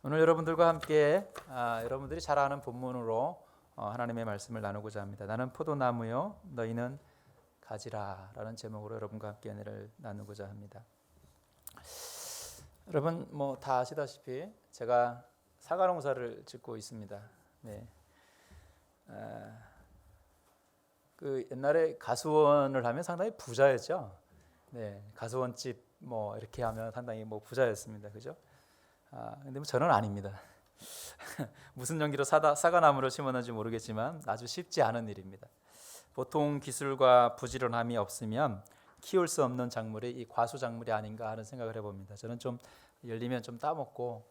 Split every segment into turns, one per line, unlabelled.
오늘 여러분들과 함께 여러분들이 잘 아는 본문으로 하나님의 말씀을 나누고자 합니다. 나는 포도나무요 너희는 가지라 라는 제목으로 여러분과 함께 은혜를 나누고자 합니다. 여러분 뭐 다 아시다시피 제가 사과 농사를 짓고 있습니다. 네. 그 옛날에 가수원을 하면 상당히 부자였죠. 네, 가수원집 뭐 이렇게 하면 상당히 뭐 부자였습니다. 그죠? 근데 뭐 저는 아닙니다. 무슨 용기로 사과나무를 심었는지 모르겠지만 아주 쉽지 않은 일입니다. 보통 기술과 부지런함이 없으면 키울 수 없는 작물이 이 과수 작물이 아닌가 하는 생각을 해봅니다. 저는 좀 열리면 좀 따먹고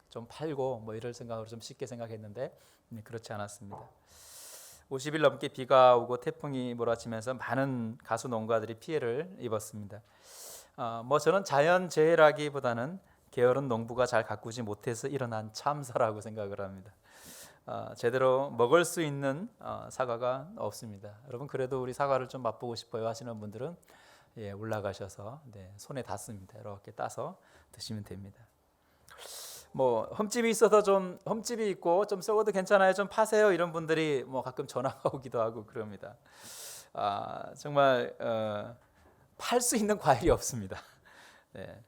좀 팔고 뭐 이럴 생각으로 좀 쉽게 생각했는데 그렇지 않았습니다. 50일 넘게 비가 오고 태풍이 몰아치면서 많은 가수 농가들이 피해를 입었습니다. 뭐 저는 자연재해라기보다는 게으른 농부가 잘 가꾸지 못해서 일어난 참사라고 생각을 합니다. 제대로 먹을 수 있는 사과가 없습니다. 여러분 그래도 우리 사과를 좀 맛보고 싶어요 하시는 분들은 올라가셔서 손에 닿습니다. 이렇게 따서 드시면 됩니다. 뭐 흠집이 있어서 좀 흠집이 있고 좀 썩어도 괜찮아요 좀 파세요 이런 분들이 뭐 가끔 전화가 오기도 하고 그럽니다. 정말 팔 수 있는 과일이 없습니다. 네.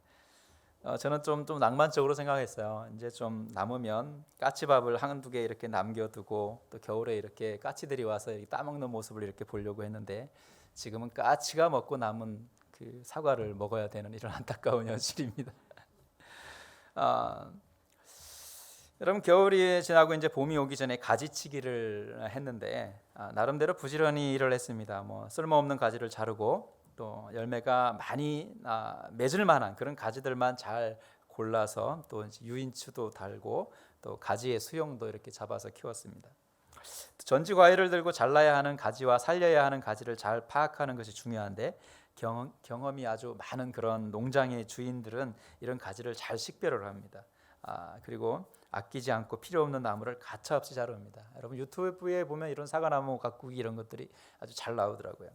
저는 좀 낭만적으로 생각했어요. 이제 좀 남으면 까치밥을 한두 개 이렇게 남겨두고 또 겨울에 이렇게 까치들이 와서 이렇게 따먹는 모습을 이렇게 보려고 했는데 지금은 까치가 먹고 남은 그 사과를 먹어야 되는 이런 안타까운 현실입니다. 여러분 겨울이 지나고 이제 봄이 오기 전에 가지치기를 했는데 나름대로 부지런히 일을 했습니다. 뭐 쓸모없는 가지를 자르고 또 열매가 많이 맺을 만한 그런 가지들만 잘 골라서 또 유인추도 달고 또 가지의 수용도 이렇게 잡아서 키웠습니다. 전지 과일을 들고 잘라야 하는 가지와 살려야 하는 가지를 잘 파악하는 것이 중요한데 경험이 아주 많은 그런 농장의 주인들은 이런 가지를 잘 식별을 합니다. 그리고 아끼지 않고 필요 없는 나무를 가차없이 자릅니다. 여러분 유튜브에 보면 이런 사과나무 가꾸기 이런 것들이 아주 잘 나오더라고요.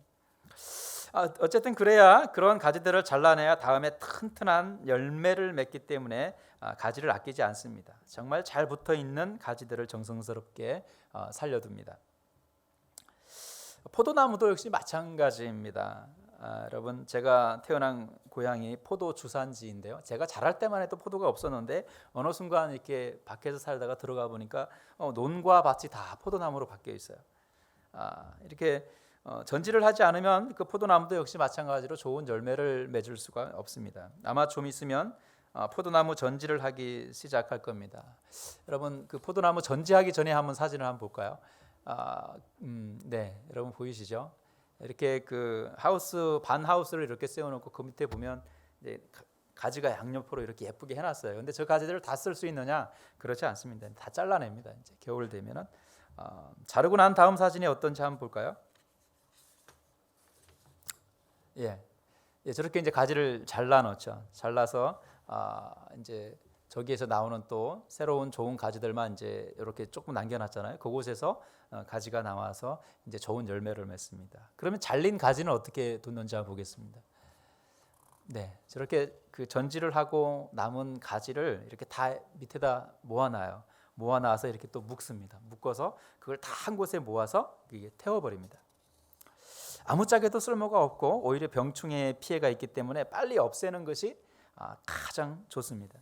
어쨌든 그래야 그런 가지들을 잘라내야 다음에 튼튼한 열매를 맺기 때문에 가지를 아끼지 않습니다. 정말 잘 붙어 있는 가지들을 정성스럽게 살려둡니다. 포도나무도 역시 마찬가지입니다. 여러분 제가 태어난 고향이 포도 주산지인데요. 제가 자랄 때만 해도 포도가 없었는데 어느 순간 이렇게 밖에서 살다가 들어가 보니까 논과 밭이 다 포도나무로 바뀌어 있어요. 이렇게 전지를 하지 않으면 그 포도나무도 역시 마찬가지로 좋은 열매를 맺을 수가 없습니다. 아마 좀 있으면 포도나무 전지를 하기 시작할 겁니다. 여러분 그 포도나무 전지하기 전에 한번 사진을 한번 볼까요? 네, 여러분 보이시죠? 이렇게 그 하우스 반 하우스를 이렇게 세워놓고 그 밑에 보면 이제 가지가 양옆으로 이렇게 예쁘게 해놨어요. 근데 저 가지들을 다 쓸 수 있느냐? 그렇지 않습니다. 다 잘라냅니다. 이제 겨울 되면은 자르고 난 다음 사진이 어떤지 한번 볼까요? 저렇게 이제 가지를 잘라 넣죠. 잘라서 이제 저기에서 나오는 또 새로운 좋은 가지들만 이제 이렇게 조금 남겨놨잖아요. 그곳에서 가지가 나와서 이제 좋은 열매를 맺습니다. 그러면 잘린 가지는 어떻게 뒀는지 한번 보겠습니다. 네, 저렇게 그 전지를 하고 남은 가지를 이렇게 다 밑에다 모아놔요. 모아놔서 이렇게 또 묶습니다. 묶어서 그걸 다 한 곳에 모아서 이게 태워버립니다. 아무짝에도 쓸모가 없고 오히려 병충해의 피해가 있기 때문에 빨리 없애는 것이 가장 좋습니다.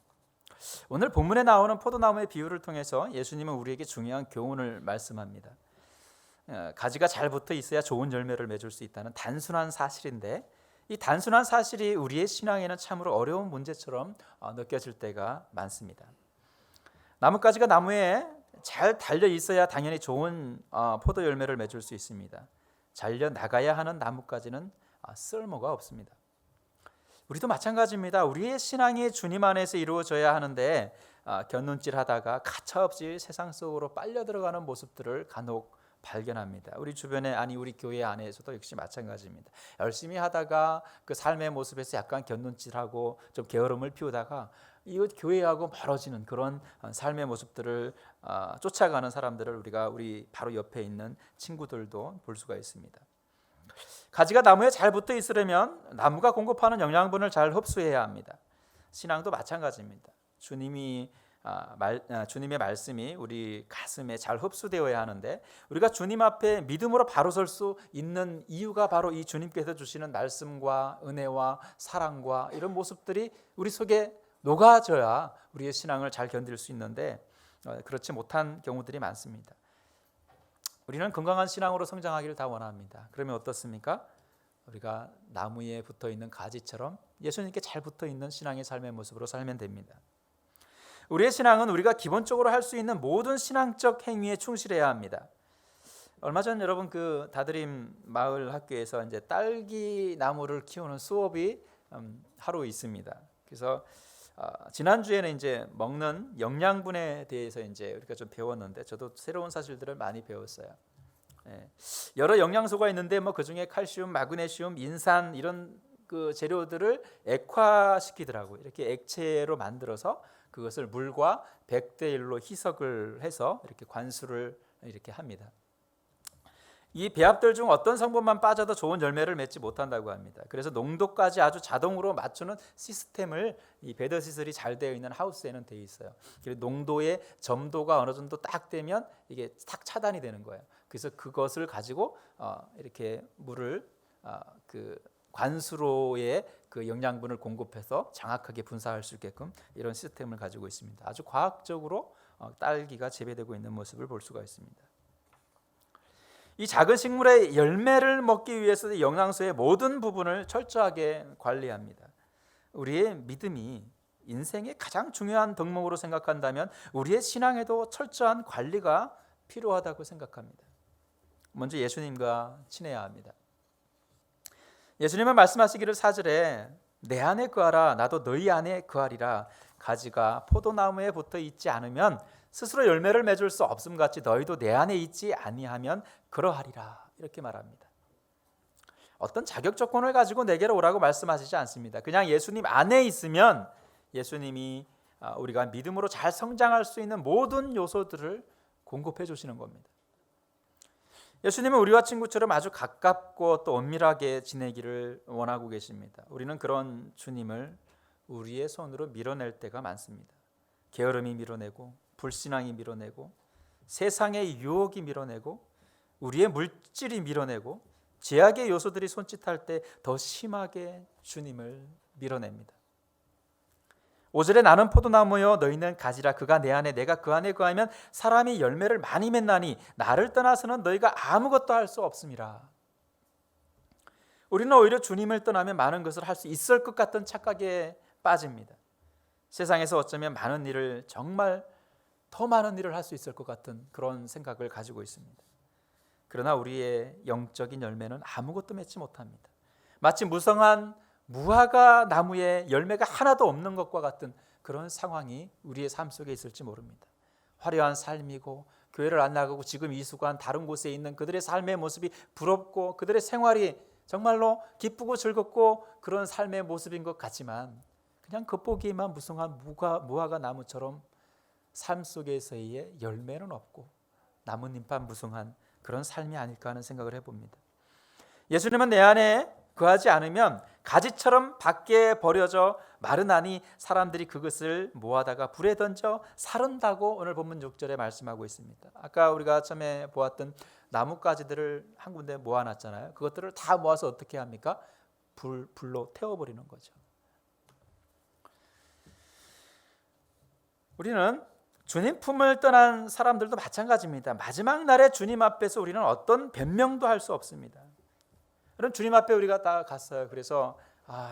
오늘 본문에 나오는 포도나무의 비유를 통해서 예수님은 우리에게 중요한 교훈을 말씀합니다. 가지가 잘 붙어 있어야 좋은 열매를 맺을 수 있다는 단순한 사실인데 이 단순한 사실이 우리의 신앙에는 참으로 어려운 문제처럼 느껴질 때가 많습니다. 나뭇가지가 나무에 잘 달려 있어야 당연히 좋은 포도 열매를 맺을 수 있습니다. 잘려 나가야 하는 나뭇가지는 쓸모가 없습니다. 우리도 마찬가지입니다. 우리의 신앙이 주님 안에서 이루어져야 하는데 곁눈질하다가 가차없이 세상 속으로 빨려 들어가는 모습들을 간혹 발견합니다. 우리 주변에 우리 교회 안에서도 역시 마찬가지입니다. 열심히 하다가 그 삶의 모습에서 약간 곁눈질하고 좀 게으름을 피우다가 이웃 교회하고 멀어지는 그런 삶의 모습들을 쫓아가는 사람들을 우리 바로 옆에 있는 친구들도 볼 수가 있습니다. 가지가 나무에 잘 붙어 있으려면 나무가 공급하는 영양분을 잘 흡수해야 합니다. 신앙도 마찬가지입니다. 주님이 주님의 말씀이 우리 가슴에 잘 흡수되어야 하는데, 우리가 주님 앞에 믿음으로 바로 설 수 있는 이유가 바로 이 주님께서 주시는 말씀과 은혜와 사랑과 이런 모습들이 우리 속에 녹아져야 우리의 신앙을 잘 견딜 수 있는데, 그렇지 못한 경우들이 많습니다. 우리는 건강한 신앙으로 성장하기를 다 원합니다. 그러면 어떻습니까? 우리가 나무에 붙어있는 가지처럼 예수님께 잘 붙어있는 신앙의 삶의 모습으로 살면 됩니다. 우리의 신앙은 우리가 기본적으로 할 수 있는 모든 신앙적 행위에 충실해야 합니다. 얼마 전 여러분 그 다드림 마을 학교에서 이제 딸기 나무를 키우는 수업이 하루 있습니다. 그래서 지난주에는 이제 먹는 영양분에 대해서 이제 우리가 좀 배웠는데, 저도 새로운 사실들을 많이 배웠어요. 여러 영양소가 있는데 뭐 그중에 칼슘, 마그네슘, 인산 이런 그 재료들을 액화시키더라고요. 이렇게 액체로 만들어서 그것을 물과 100대 1로 희석을 해서 이렇게 관수를 이렇게 합니다. 이 배합들 중 어떤 성분만 빠져도 좋은 열매를 맺지 못한다고 합니다. 그래서 농도까지 아주 자동으로 맞추는 시스템을 이 배더 시설이 잘 되어 있는 하우스에는 되어 있어요. 그리고 농도의 점도가 어느 정도 딱 되면 이게 탁 차단이 되는 거예요. 그래서 그것을 가지고 이렇게 물을 그 관수로의 그 영양분을 공급해서 정확하게 분사할 수 있게끔 이런 시스템을 가지고 있습니다. 아주 과학적으로 딸기가 재배되고 있는 모습을 볼 수가 있습니다. 이 작은 식물의 열매를 먹기 위해서 영양소의 모든 부분을 철저하게 관리합니다. 우리의 믿음이 인생의 가장 중요한 덕목으로 생각한다면 우리의 신앙에도 철저한 관리가 필요하다고 생각합니다. 먼저 예수님과 친해야 합니다. 예수님은 말씀하시기를 4절에 내 안에 거하라 나도 너희 안에 거하리라. 가지가 포도나무에 붙어 있지 않으면 스스로 열매를 맺을 수 없음 같이 너희도 내 안에 있지 아니하면 그러하리라. 이렇게 말합니다. 어떤 자격 조건을 가지고 내게로 오라고 말씀하시지 않습니다. 그냥 예수님 안에 있으면 예수님이 우리가 믿음으로 잘 성장할 수 있는 모든 요소들을 공급해 주시는 겁니다. 예수님은 우리와 친구처럼 아주 가깝고 또 엄밀하게 지내기를 원하고 계십니다. 우리는 그런 주님을 우리의 손으로 밀어낼 때가 많습니다. 게으름이 밀어내고, 불신앙이 밀어내고, 세상의 유혹이 밀어내고, 우리의 물질이 밀어내고, 제약의 요소들이 손짓할 때 더 심하게 주님을 밀어냅니다. 5절에 나는 포도나무요 너희는 가지라. 그가 내 안에 내가 그 안에 거하면 사람이 열매를 많이 맺나니 나를 떠나서는 너희가 아무것도 할 수 없음이라. 우리는 오히려 주님을 떠나면 많은 것을 할 수 있을 것 같은 착각에 빠집니다. 세상에서 어쩌면 많은 일을, 정말 더 많은 일을 할 수 있을 것 같은 그런 생각을 가지고 있습니다. 그러나 우리의 영적인 열매는 아무것도 맺지 못합니다. 마치 무성한 무화과 나무에 열매가 하나도 없는 것과 같은 그런 상황이 우리의 삶 속에 있을지 모릅니다. 화려한 삶이고 교회를 안 나가고 지금 이 순간 다른 곳에 있는 그들의 삶의 모습이 부럽고 그들의 생활이 정말로 기쁘고 즐겁고 그런 삶의 모습인 것 같지만, 그냥 겉보기에만 무성한 무화과 나무처럼 삶 속에서의 열매는 없고 나뭇잎만 무성한 그런 삶이 아닐까 하는 생각을 해봅니다. 예수님은 내 안에 거하지 않으면 가지처럼 밖에 버려져 마르나니 사람들이 그것을 모아다가 불에 던져 사른다고 오늘 본문 6절에 말씀하고 있습니다. 아까 우리가 처음에 보았던 나뭇가지들을 한 군데 모아놨잖아요. 그것들을 다 모아서 어떻게 합니까? 불로 태워버리는 거죠. 우리는 주님 품을 떠난 사람들도 마찬가지입니다. 마지막 날에 주님 앞에서 우리는 어떤 변명도 할 수 없습니다. 그럼 주님 앞에 우리가 다 갔어요. 그래서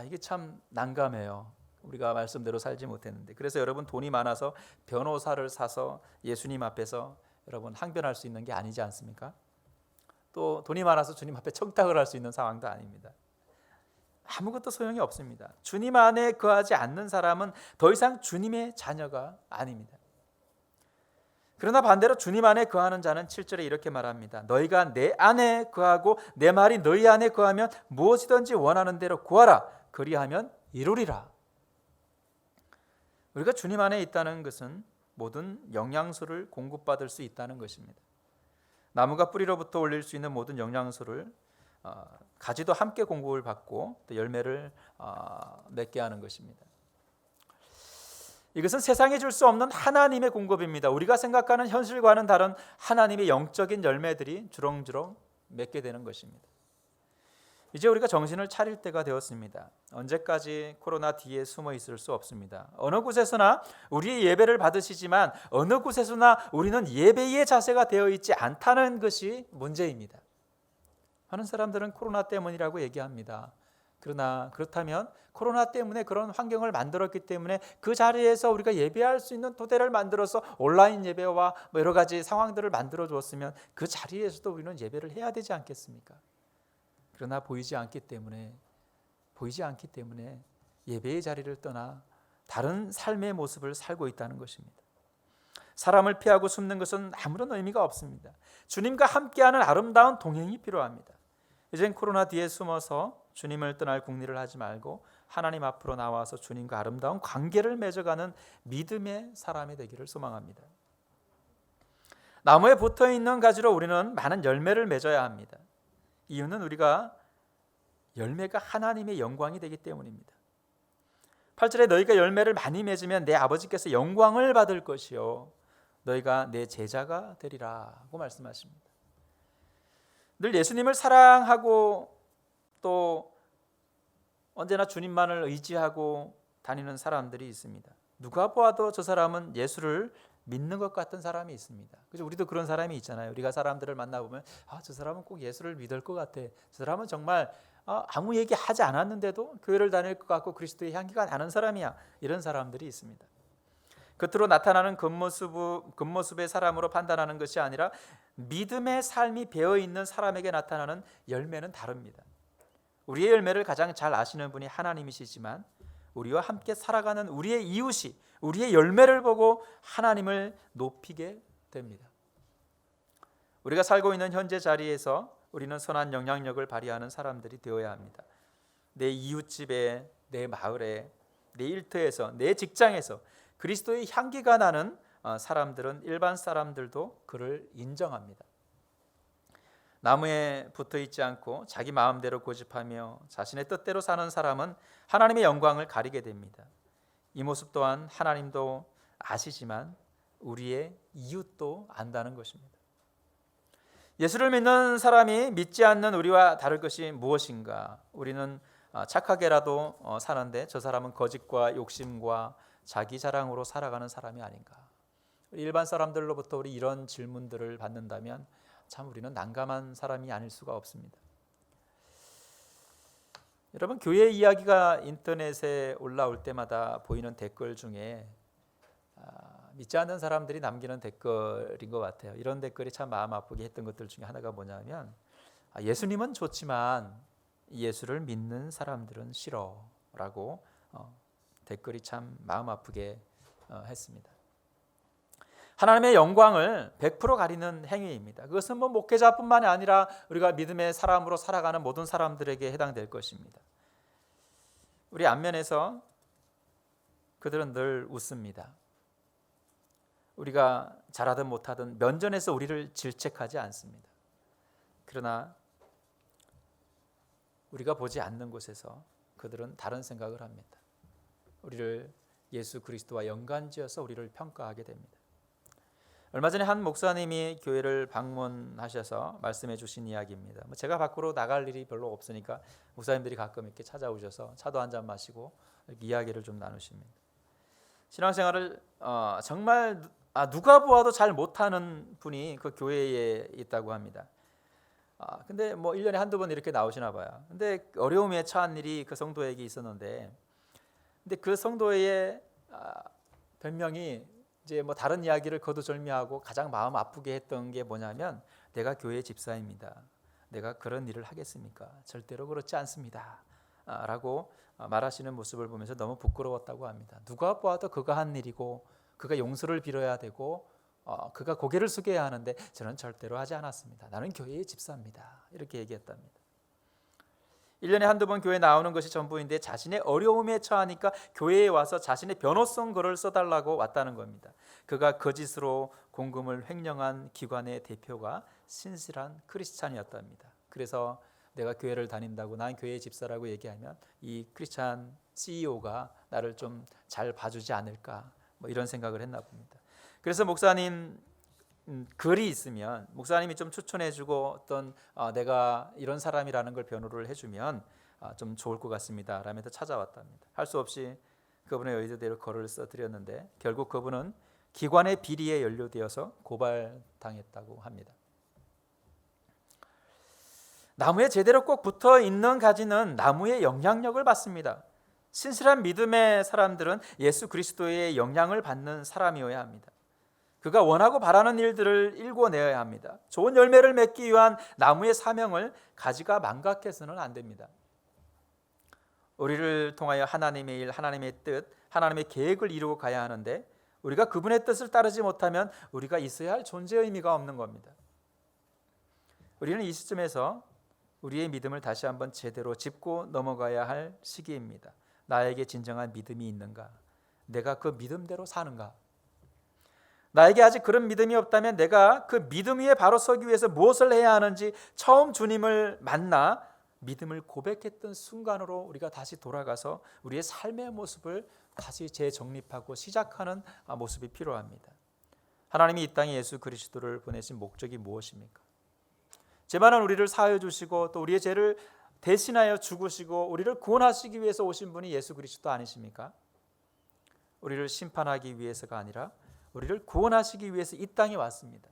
이게 참 난감해요. 우리가 말씀대로 살지 못했는데. 그래서 여러분 돈이 많아서 변호사를 사서 예수님 앞에서 여러분 항변할 수 있는 게 아니지 않습니까? 또 돈이 많아서 주님 앞에 청탁을 할 수 있는 상황도 아닙니다. 아무것도 소용이 없습니다. 주님 안에 거하지 않는 사람은 더 이상 주님의 자녀가 아닙니다. 그러나 반대로 주님 안에 거하는 자는 7절에 이렇게 말합니다. 너희가 내 안에 거하고 내 말이 너희 안에 거하면 무엇이든지 원하는 대로 구하라. 그리하면 이루리라. 우리가 주님 안에 있다는 것은 모든 영양소를 공급받을 수 있다는 것입니다. 나무가 뿌리로부터 올릴 수 있는 모든 영양소를 가지도 함께 공급을 받고 또 열매를 맺게 하는 것입니다. 이것은 세상에 줄 수 없는 하나님의 공급입니다. 우리가 생각하는 현실과는 다른 하나님의 영적인 열매들이 주렁주렁 맺게 되는 것입니다. 이제 우리가 정신을 차릴 때가 되었습니다. 언제까지 코로나 뒤에 숨어 있을 수 없습니다. 어느 곳에서나 우리의 예배를 받으시지만 어느 곳에서나 우리는 예배의 자세가 되어 있지 않다는 것이 문제입니다. 많은 사람들은 코로나 때문이라고 얘기합니다. 그러나 그렇다면 코로나 때문에 그런 환경을 만들었기 때문에 그 자리에서 우리가 예배할 수 있는 토대를 만들어서 온라인 예배와 여러 가지 상황들을 만들어 주었으면 그 자리에서도 우리는 예배를 해야 되지 않겠습니까? 그러나 보이지 않기 때문에 예배의 자리를 떠나 다른 삶의 모습을 살고 있다는 것입니다. 사람을 피하고 숨는 것은 아무런 의미가 없습니다. 주님과 함께하는 아름다운 동행이 필요합니다. 이젠 코로나 뒤에 숨어서 주님을 떠날 궁리를 하지 말고 하나님 앞으로 나와서 주님과 아름다운 관계를 맺어가는 믿음의 사람이 되기를 소망합니다. 나무에 붙어있는 가지로 우리는 많은 열매를 맺어야 합니다. 이유는 우리가 열매가 하나님의 영광이 되기 때문입니다. 8절에 너희가 열매를 많이 맺으면 내 아버지께서 영광을 받을 것이요 너희가 내 제자가 되리라고 말씀하십니다. 늘 예수님을 사랑하고 또 언제나 주님만을 의지하고 다니는 사람들이 있습니다. 누가 보아도 저 사람은 예수를 믿는 것 같은 사람이 있습니다. 그래서 우리도 그런 사람이 있잖아요. 우리가 사람들을 만나보면 저 사람은 꼭 예수를 믿을 것 같아. 저 사람은 정말 아무 얘기하지 않았는데도 교회를 다닐 것 같고 그리스도의 향기가 나는 사람이야. 이런 사람들이 있습니다. 겉으로 나타나는 겉모습의 사람으로 판단하는 것이 아니라 믿음의 삶이 배어있는 사람에게 나타나는 열매는 다릅니다. 우리의 열매를 가장 잘 아시는 분이 하나님이시지만 우리와 함께 살아가는 우리의 이웃이 우리의 열매를 보고 하나님을 높이게 됩니다. 우리가 살고 있는 현재 자리에서 우리는 선한 영향력을 발휘하는 사람들이 되어야 합니다. 내 이웃집에, 내 마을에, 내 일터에서, 내 직장에서 그리스도의 향기가 나는 사람들은 일반 사람들도 그를 인정합니다. 나무에 붙어 있지 않고 자기 마음대로 고집하며 자신의 뜻대로 사는 사람은 하나님의 영광을 가리게 됩니다. 이 모습 또한 하나님도 아시지만 우리의 이웃도 안다는 것입니다. 예수를 믿는 사람이 믿지 않는 우리와 다를 것이 무엇인가? 우리는 착하게라도 사는데 저 사람은 거짓과 욕심과 자기 자랑으로 살아가는 사람이 아닌가? 일반 사람들로부터 우리 이런 질문들을 받는다면 참 우리는 난감한 사람이 아닐 수가 없습니다. 여러분, 교회 이야기가 인터넷에 올라올 때마다 보이는 댓글 중에 믿지 않는 사람들이 남기는 댓글인 것 같아요. 이런 댓글이 참 마음 아프게 했던 것들 중에 하나가 뭐냐면 예수님은 좋지만 예수를 믿는 사람들은 싫어라고 댓글이 참 마음 아프게 했습니다. 하나님의 영광을 100% 가리는 행위입니다. 그것은 목회자뿐만이 아니라 우리가 믿음의 사람으로 살아가는 모든 사람들에게 해당될 것입니다. 우리 안면에서 그들은 늘 웃습니다. 우리가 잘하든 못하든 면전에서 우리를 질책하지 않습니다. 그러나 우리가 보지 않는 곳에서 그들은 다른 생각을 합니다. 우리를 예수 그리스도와 연관지어서 우리를 평가하게 됩니다. 얼마 전에 한 목사님이 교회를 방문하셔서 말씀해 주신 이야기입니다. 제가 밖으로 나갈 일이 별로 없으니까 목사님들이 가끔 이렇게 찾아오셔서 차도 한잔 마시고 이렇게 이야기를 좀 나누십니다. 신앙생활을 정말 누가 보아도 잘 못하는 분이 그 교회에 있다고 합니다. 근데 1년에 한두 번 이렇게 나오시나 봐요. 근데 어려움에 처한 일이 그 성도에게 있었는데 근데 그 성도의 변명이 이제 다른 이야기를 거두절미하고 가장 마음 아프게 했던 게 뭐냐면 내가 교회 집사입니다. 내가 그런 일을 하겠습니까? 절대로 그렇지 않습니다. 라고 말하시는 모습을 보면서 너무 부끄러웠다고 합니다. 누가 보아도 그가 한 일이고 그가 용서를 빌어야 되고 그가 고개를 숙여야 하는데 저는 절대로 하지 않았습니다. 나는 교회의 집사입니다. 이렇게 얘기했답니다. 1년에 한두 번 교회에 나오는 것이 전부인데 자신의 어려움에 처하니까 교회에 와서 자신의 변호성 글을 써달라고 왔다는 겁니다. 그가 거짓으로 공금을 횡령한 기관의 대표가 신실한 크리스찬이었답니다. 그래서 내가 교회를 다닌다고 난 교회의 집사라고 얘기하면 이 크리스찬 CEO가 나를 좀 잘 봐주지 않을까 뭐 이런 생각을 했나 봅니다. 그래서 목사님 글이 있으면 목사님이 좀 추천해주고 어떤 내가 이런 사람이라는 걸 변호를 해주면 좀 좋을 것 같습니다 라면서 찾아왔답니다. 할 수 없이 그분의 의도대로 글을 써드렸는데 결국 그분은 기관의 비리에 연루되어서 고발당했다고 합니다. 나무에 제대로 꼭 붙어 있는 가지는 나무의 영향력을 받습니다. 신실한 믿음의 사람들은 예수 그리스도의 영향을 받는 사람이어야 합니다. 그가 원하고 바라는 일들을 일궈내야 합니다. 좋은 열매를 맺기 위한 나무의 사명을 가지가 망각해서는 안 됩니다. 우리를 통하여 하나님의 일, 하나님의 뜻, 하나님의 계획을 이루고 가야 하는데 우리가 그분의 뜻을 따르지 못하면 우리가 있어야 할 존재의 의미가 없는 겁니다. 우리는 이 시점에서 우리의 믿음을 다시 한번 제대로 짚고 넘어가야 할 시기입니다. 나에게 진정한 믿음이 있는가? 내가 그 믿음대로 사는가? 나에게 아직 그런 믿음이 없다면 내가 그 믿음 위에 바로 서기 위해서 무엇을 해야 하는지 처음 주님을 만나 믿음을 고백했던 순간으로 우리가 다시 돌아가서 우리의 삶의 모습을 다시 재정립하고 시작하는 모습이 필요합니다. 하나님이 이 땅에 예수 그리스도를 보내신 목적이 무엇입니까? 죄많은 우리를 사하여 주시고 또 우리의 죄를 대신하여 죽으시고 우리를 구원하시기 위해서 오신 분이 예수 그리스도 아니십니까? 우리를 심판하기 위해서가 아니라 우리를 구원하시기 위해서 이 땅에 왔습니다.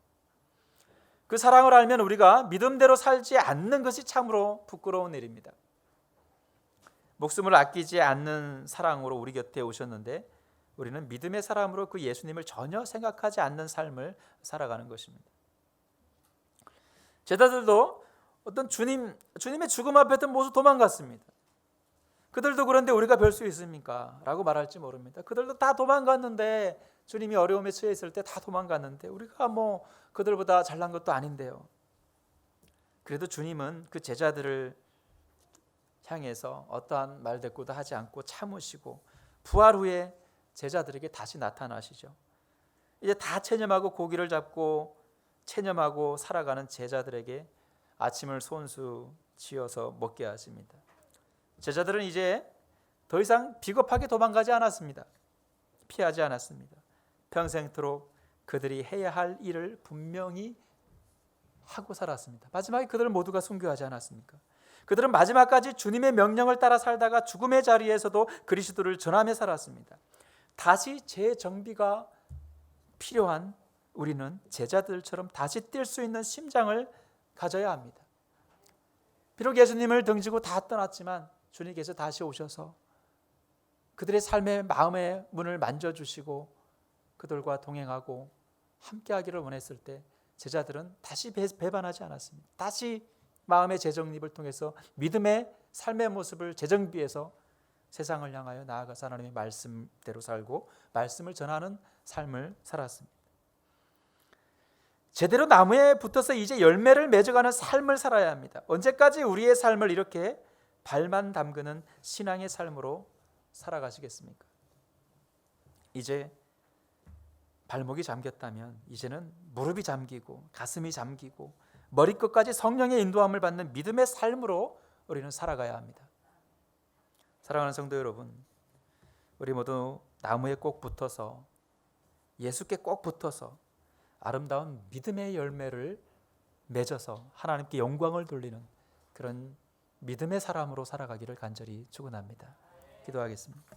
그 사랑을 알면 우리가 믿음대로 살지 않는 것이 참으로 부끄러운 일입니다. 목숨을 아끼지 않는 사랑으로 우리 곁에 오셨는데 우리는 믿음의 사람으로 그 예수님을 전혀 생각하지 않는 삶을 살아가는 것입니다. 제자들도 어떤 주님의 죽음 앞에 모두 도망갔습니다. 그들도 그런데 우리가 별 수 있습니까? 라고 말할지 모릅니다. 그들도 다 도망갔는데 주님이 어려움에 처해 있을 때 다 도망갔는데 우리가 뭐 그들보다 잘난 것도 아닌데요. 그래도 주님은 그 제자들을 향해서 어떠한 말대꾸도 하지 않고 참으시고 부활 후에 제자들에게 다시 나타나시죠. 이제 다 체념하고 고기를 잡고 체념하고 살아가는 제자들에게 아침을 손수 지어서 먹게 하십니다. 제자들은 이제 더 이상 비겁하게 도망가지 않았습니다. 피하지 않았습니다. 평생토록 그들이 해야 할 일을 분명히 하고 살았습니다. 마지막에 그들 모두가 순교하지 않았습니까? 그들은 마지막까지 주님의 명령을 따라 살다가 죽음의 자리에서도 그리스도를 전하며 살았습니다. 다시 재정비가 필요한 우리는 제자들처럼 다시 뛸 수 있는 심장을 가져야 합니다. 비록 예수님을 등지고 다 떠났지만 주님께서 다시 오셔서 그들의 삶의 마음의 문을 만져주시고 그들과 동행하고 함께하기를 원했을 때 제자들은 다시 배반하지 않았습니다. 다시 마음의 재정립을 통해서 믿음의 삶의 모습을 재정비해서 세상을 향하여 나아가서 하나님의 말씀대로 살고 말씀을 전하는 삶을 살았습니다. 제대로 나무에 붙어서 이제 열매를 맺어가는 삶을 살아야 합니다. 언제까지 우리의 삶을 이렇게 발만 담그는 신앙의 삶으로 살아가시겠습니까? 이제 발목이 잠겼다면 이제는 무릎이 잠기고 가슴이 잠기고 머리끝까지 성령의 인도함을 받는 믿음의 삶으로 우리는 살아가야 합니다. 사랑하는 성도 여러분, 우리 모두 나무에 꼭 붙어서 예수께 꼭 붙어서 아름다운 믿음의 열매를 맺어서 하나님께 영광을 돌리는 그런 믿음의 사람으로 살아가기를 간절히 축원합니다. 기도하겠습니다.